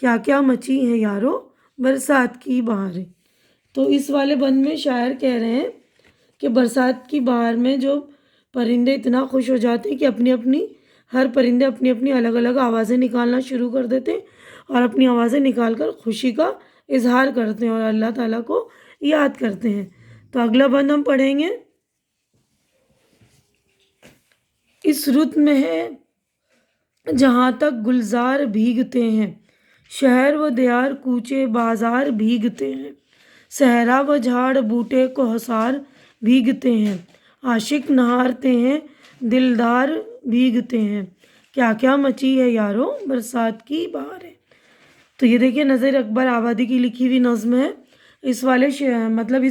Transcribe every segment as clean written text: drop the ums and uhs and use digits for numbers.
کیا کیا مچی ہیں یارو برسات کی بہاریں۔ تو اس والے بند میں شاعر کہہ رہے ہیں کہ برسات کی بہار میں جو پرندے اتنا خوش ہو جاتے ہیں کہ ہر پرندے اپنی اپنی الگ الگ آوازیں نکالنا شروع کر دیتے ہیں اور اپنی آوازیں نکال کر خوشی کا اظہار کرتے ہیں اور اللہ تعالیٰ کو یاد کرتے ہیں۔ تو اگلا بند ہم پڑھیں گے، اس رت میں ہے جہاں تک گلزار بھیگتے ہیں، شہر و دیار کوچے بازار بھیگتے ہیں، صحرا و جھاڑ بوٹے کوہسار بھیگتے ہیں، عاشق نہارتے ہیں دلدار بھیگتے ہیں، کیا کیا مچی ہے یارو برسات کی بہاریں۔ تو یہ دیکھیے نذیر اکبر آبادی کی لکھی ہوئی نظم ہے۔ اس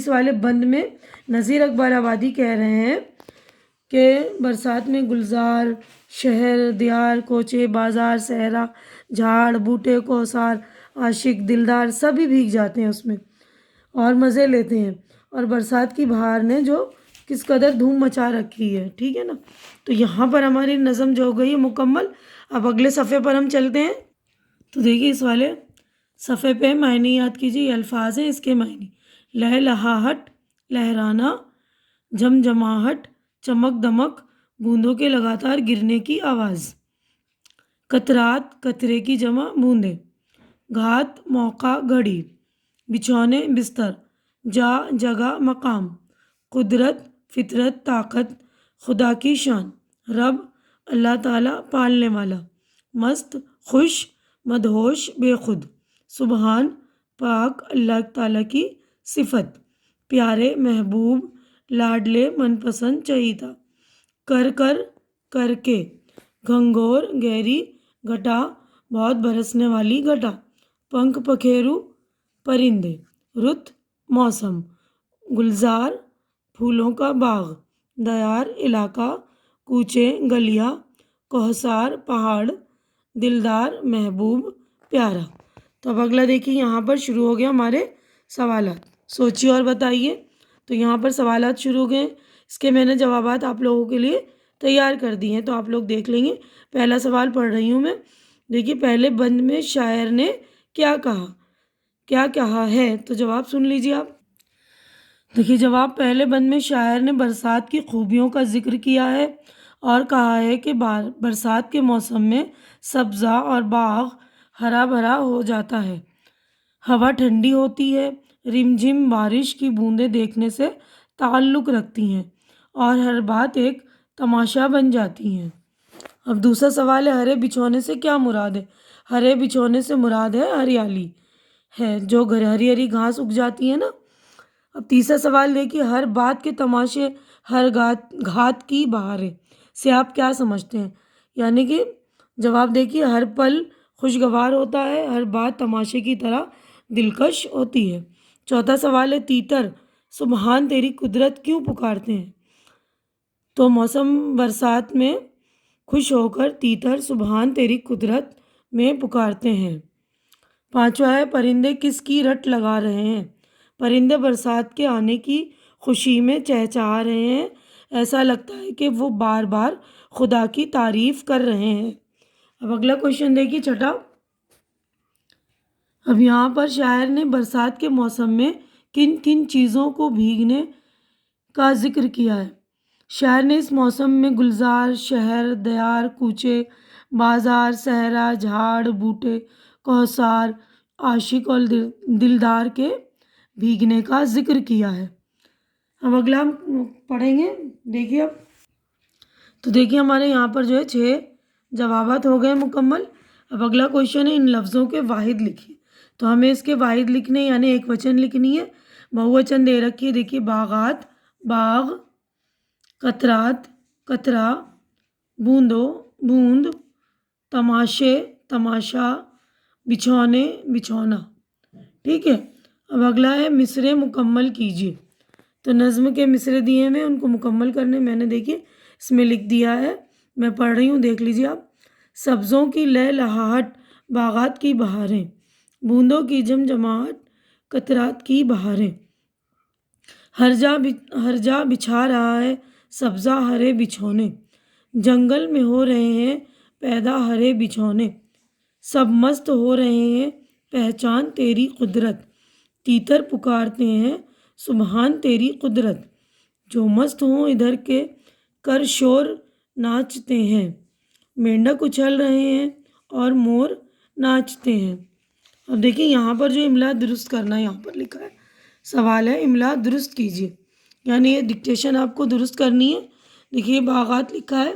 والے بند میں نذیر اکبر آبادی کہہ رہے ہیں کہ برسات میں گلزار، شہر دیار کوچے بازار، صحرا جھاڑ بوٹے کوثار، عاشق دلدار سبھی بھیگ جاتے ہیں اس میں اور مزے لیتے ہیں، اور برسات کی بہار نے جو کس قدر دھوم مچا رکھی ہے، ٹھیک ہے نا۔ تو یہاں پر ہماری نظم جو ہو گئی ہے مکمل۔ اب اگلے صفحے پر ہم چلتے ہیں۔ تو دیکھیے اس والے صفحے پہ معنی یاد کیجیے، یہ الفاظ ہیں، اس کے معنی: لہ لہاہٹ لہرانا، جھمجھماہٹ چمک دمک بوندوں کے لگاتار گرنے کی آواز، قطرات قطرے کی جمع بوندیں، گھات موقع گھڑی، بچھونے بستر، جا جگہ مقام، قدرت فطرت طاقت خدا کی شان، رب اللہ تعالیٰ پالنے والا، مست خوش مدہوش بے خود، سبحان پاک اللہ تعالیٰ کی صفت، پیارے محبوب لاڈلے من پسند چہیتا، کر کر کر کے، گھنگور گہری گھٹا بہت برسنے والی گھٹا، پنکھ پکھیرو پرندے، رت موسم، گلزار پھولوں کا باغ، دیار علاقہ، کوچے گلیاں، کوہسار پہاڑ، دلدار محبوب پیارا۔ تو اب اگلا دیکھیے، یہاں پر شروع ہو گیا ہمارے سوالات، سوچیے اور بتائیے۔ تو یہاں پر سوالات شروع ہو گئے، اس کے میں نے جوابات آپ لوگوں کے لیے تیار کر دیے ہیں، تو آپ لوگ دیکھ لیں گے۔ پہلا سوال پڑھ رہی ہوں میں، دیکھیے پہلے بند میں شاعر نے کیا کہا ہے، تو جواب سن لیجیے آپ۔ دیکھیے جواب: پہلے بند میں شاعر نے برسات کی خوبیوں کا ذکر کیا ہے اور کہا ہے کہ برسات کے موسم میں سبزہ اور باغ ہرا بھرا ہو جاتا ہے، ہوا ٹھنڈی ہوتی ہے، رم جھم بارش کی بوندیں دیکھنے سے تعلق رکھتی ہیں اور ہر بات ایک تماشا بن جاتی ہیں۔ اب دوسرا سوال ہے، ہرے بچھونے سے کیا مراد ہے؟ ہرے بچھونے سے مراد ہے ہریالی ہے، جو ہری ہری گھاس اگ جاتی ہے نا۔ اب تیسرا سوال دیکھیے، ہر بات کے تماشے، ہر گھات کی بہاریں سے آپ کیا سمجھتے ہیں؟ یعنی کہ جواب دیکھیے، ہر پل خوشگوار ہوتا ہے، ہر بات تماشے کی طرح دلکش ہوتی ہے۔ چوتھا سوال ہے، تیتر سبحان تیری قدرت کیوں پکارتے ہیں؟ تو موسم برسات میں خوش ہو کر تیتر سبحان تیری قدرت میں پکارتے ہیں۔ پانچواں ہے، پرندے کس کی رٹ لگا رہے ہیں؟ پرندے برسات کے آنے کی خوشی میں چہچہا رہے ہیں، ایسا لگتا ہے کہ وہ بار بار خدا کی تعریف کر رہے ہیں۔ اب اگلا کوشچن دیکھیے، چھٹا۔ اب یہاں پر شاعر نے برسات کے موسم میں کن کن چیزوں کو بھیگنے کا ذکر کیا ہے؟ شاعر نے اس موسم میں گلزار، شہر دیار کوچے بازار، صحرا جھاڑ بوٹے کوہسار، عاشق اور دلدار کے بھیگنے کا ذکر کیا ہے۔ اب اگلا ہم پڑھیں گے، دیکھیے اب تو دیکھیے ہمارے یہاں پر جو ہے 6 جوابات ہو گئے مکمل۔ اب اگلا کوشچن ہے، ان لفظوں کے واحد لکھیے۔ تو ہمیں اس کے واحد لکھنے یعنی ایک وچن لکھنی ہے، بہووچن دے رکھی ہے، دیکھیے باغات باغ، قطرات قطرہ، بوندوں بوند، تماشے تماشا، بچھونے بچھونا، ٹھیک ہے۔ اب اگلا ہے مصرعے مکمل کیجیے۔ تو نظم کے مصرعے دیے ہوئے ان کو مکمل کرنے میں نے دیکھیے اس میں لکھ دیا ہے، میں پڑھ رہی ہوں، دیکھ لیجیے آپ۔ سبزوں کی لہ لہاہٹ باغات کی بہاریں، بوندوں کی جمجماہٹ قطرات کی بہاریں، ہر جا بچھا رہا ہے سبزہ ہرے بچھونے، جنگل میں ہو رہے ہیں پیدا ہرے بچھونے، سب مست ہو رہے ہیں پہچان تیری قدرت، تیتر پکارتے ہیں سبحان تیری قدرت، جو مست ہوں ادھر کے کر شور ناچتے ہیں، مینڈک اچھل رہے ہیں اور مور ناچتے ہیں۔ اب دیکھیں یہاں پر جو املا درست کرنا یہاں پر لکھا ہے، سوال ہے املا درست کیجیے، یعنی یہ ڈکٹیشن آپ کو درست کرنی ہے۔ دیکھیے باغات لکھا ہے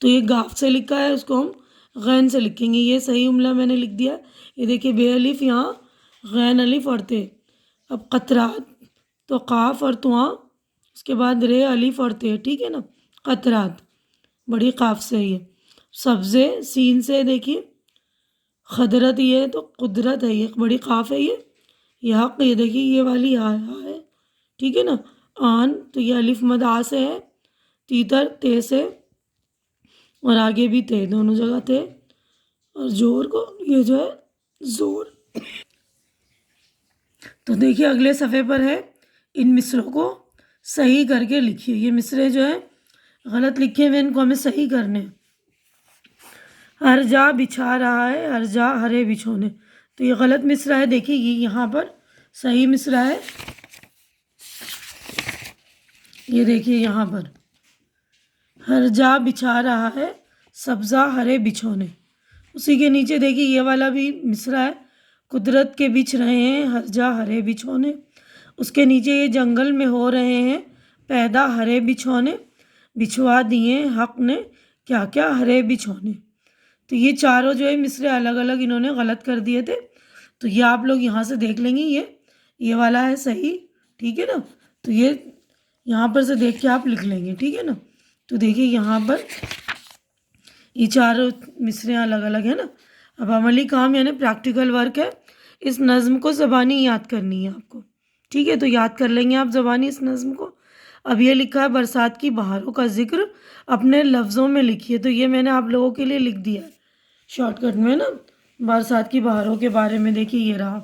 تو یہ گاف سے لکھا ہے، اس کو ہم غین سے لکھیں گے، یہ صحیح املا میں نے لکھ دیا۔ یہ دیکھیے بے الف یہاں غین الف اور تے۔ اب قطرات تو قاف اور تواں، اس کے بعد رے الف اور تے، ٹھیک ہے نا، قطرات بڑی قاف سے یہ۔ سبزے سین سے دیکھیے، خدرت یہ ہے تو قدرت ہے، یہ بڑی قاف ہے یہ حق، یہ دیکھیے یہ والی ہا ہے، ٹھیک ہے نا۔ آن تو یہ الف مد آ سے ہے، تیتر تے سے، اور آگے بھی تے، دونوں جگہ تے، اور زور کو یہ جو ہے زور۔ تو دیکھیے اگلے صفحے پر ہے، ان مصروں کو صحیح کر کے لکھیے۔ یہ مصرے جو ہے غلط لکھے ہوئے، ان کو ہمیں صحیح کرنے۔ ہر جا بچھا رہا ہے، ہر جا ہرے بچھونے، تو یہ غلط مصرع ہے، دیکھیے یہ یہاں پر صحیح مصرع ہے، یہ دیکھیے یہاں پر ہر جا بچھا رہا ہے سبزہ ہرے بچھونے، اسی کے نیچے دیکھیے یہ والا بھی مصرع ہے، قدرت کے بچھ رہے ہیں ہر جا ہرے بچھونے، اس کے نیچے یہ جنگل میں ہو رہے ہیں پیدا ہرے بچھونے، بچھوا دیے حق نے کیا کیا ہرے بچھونے۔ تو یہ چاروں جو ہے مصرے الگ الگ انہوں نے غلط کر دیے تھے، تو یہ آپ لوگ یہاں سے دیکھ لیں گے، یہ والا ہے صحیح، ٹھیک ہے نا۔ تو یہ یہاں پر سے دیکھ کے آپ لکھ لیں گے، ٹھیک ہے نا۔ تو دیکھیے یہاں پر یہ چاروں مصرے الگ الگ ہیں نا۔ اب عملی کام یعنی پریکٹیکل ورک ہے، اس نظم کو زبانی یاد کرنی ہے آپ کو، ٹھیک ہے، تو یاد کر لیں گے آپ زبانی اس نظم کو۔ اب یہ لکھا ہے برسات کی بہاروں کا ذکر اپنے لفظوں میں لکھیے، تو یہ میں نے آپ لوگوں کے لیے لکھ دیا ہے شارٹ کٹ میں نا، برسات کی بہاروں کے بارے میں۔ دیکھیے یہ رہا،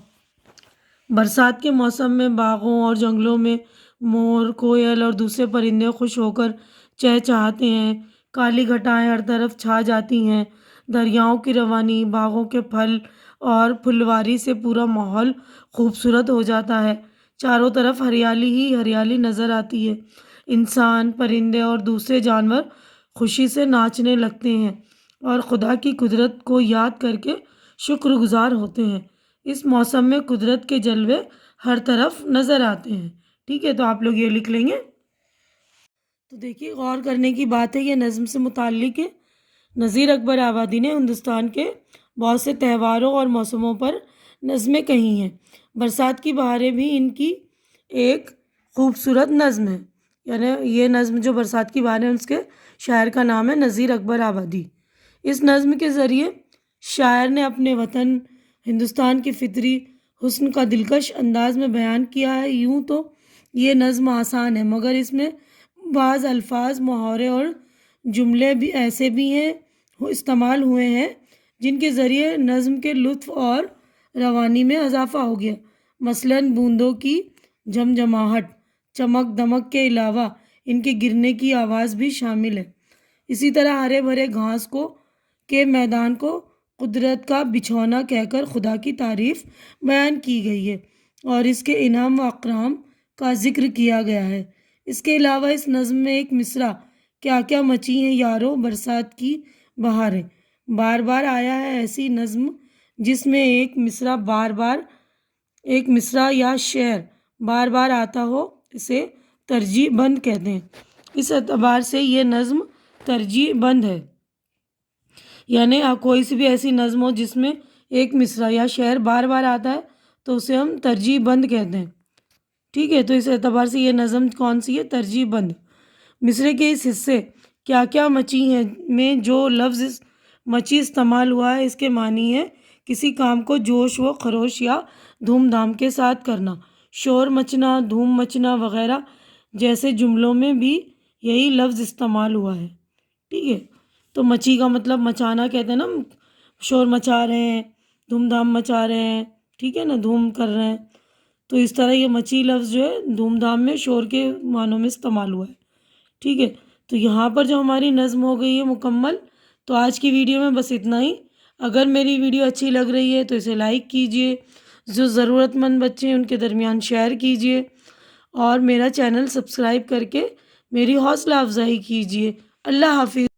برسات کے موسم میں باغوں اور جنگلوں میں مور، کوئل اور دوسرے پرندے خوش ہو کر چہچہاتے ہیں، کالی گھٹائیں ہر طرف چھا جاتی ہیں، دریاؤں کی روانی، باغوں کے پھل اور پھلواری سے پورا ماحول خوبصورت ہو جاتا ہے، چاروں طرف ہریالی ہی ہریالی نظر آتی ہے، انسان، پرندے اور دوسرے جانور خوشی سے ناچنے لگتے ہیں اور خدا کی قدرت کو یاد کر کے شکر گزار ہوتے ہیں۔ اس موسم میں قدرت کے جلوے ہر طرف نظر آتے ہیں، ٹھیک ہے، تو آپ لوگ یہ لکھ لیں گے۔ تو دیکھیے غور کرنے کی بات ہے، یہ نظم سے متعلق ہے۔ نذیر اکبر آبادی نے ہندوستان کے بہت سے تہواروں اور موسموں پر نظمیں کہی ہیں، برسات کی بہاریں بھی ان کی ایک خوبصورت نظم ہے، یعنی یہ نظم جو برسات کی بہاریں، اس کے شاعر کا نام ہے نذیر اکبر آبادی۔ اس نظم کے ذریعے شاعر نے اپنے وطن ہندوستان کی فطری حسن کا دلکش انداز میں بیان کیا ہے۔ یوں تو یہ نظم آسان ہے، مگر اس میں بعض الفاظ، محاورے اور جملے بھی ایسے بھی ہیں استعمال ہوئے ہیں جن کے ذریعے نظم کے لطف اور روانی میں اضافہ ہو گیا۔ مثلاً بوندوں کی جھمجھماہٹ، چمک دمک کے علاوہ ان کے گرنے کی آواز بھی شامل ہے۔ اسی طرح ہرے بھرے گھاس کے میدان کو قدرت کا بچھونا کہہ کر خدا کی تعریف بیان کی گئی ہے اور اس کے انعام و اکرام کا ذکر کیا گیا ہے۔ اس کے علاوہ اس نظم میں ایک مصرع کیا کیا مچی ہیں یارو برسات کی بہاریں، بار بار آیا ہے ایسی نظم جس میں ایک مصرع یا شعر بار بار آتا ہو، اسے ترجیع بند کہتے ہیں۔ اس اعتبار سے یہ نظم ترجیع بند ہے، یعنی کوئی سی بھی ایسی نظم ہو جس میں ایک مصرع یا شعر بار بار آتا ہے تو اسے ہم ترجیع بند کہتے ہیں، ٹھیک ہے۔ تو اس اعتبار سے یہ نظم کون سی ہے؟ ترجیع بند۔ مصرے کے اس حصے کیا کیا مچی ہیں میں جو لفظ مچی استعمال ہوا ہے، اس کے معنی ہے کسی کام کو جوش و خروش یا دھوم دھام کے ساتھ کرنا، شور مچنا، دھوم مچنا وغیرہ جیسے جملوں میں بھی یہی لفظ استعمال ہوا ہے، ٹھیک ہے۔ تو مچی کا مطلب مچانا کہتے ہیں نا، شور مچا رہے ہیں، دھوم دھام مچا رہے ہیں، ٹھیک ہے نا، دھوم کر رہے ہیں، تو اس طرح یہ مچی لفظ جو ہے دھوم دھام میں شور کے معنوں میں استعمال ہوا ہے، ٹھیک ہے۔ تو یہاں پر جو ہماری نظم ہو گئی ہے مکمل۔ تو آج کی ویڈیو میں بس اتنا ہی۔ اگر میری ویڈیو اچھی لگ رہی ہے تو اسے لائک کیجیے، جو ضرورت مند بچے ہیں ان کے درمیان شیئر کیجیے اور میرا چینل سبسکرائب کر کے میری حوصلہ افزائی کیجیے۔ اللہ حافظ۔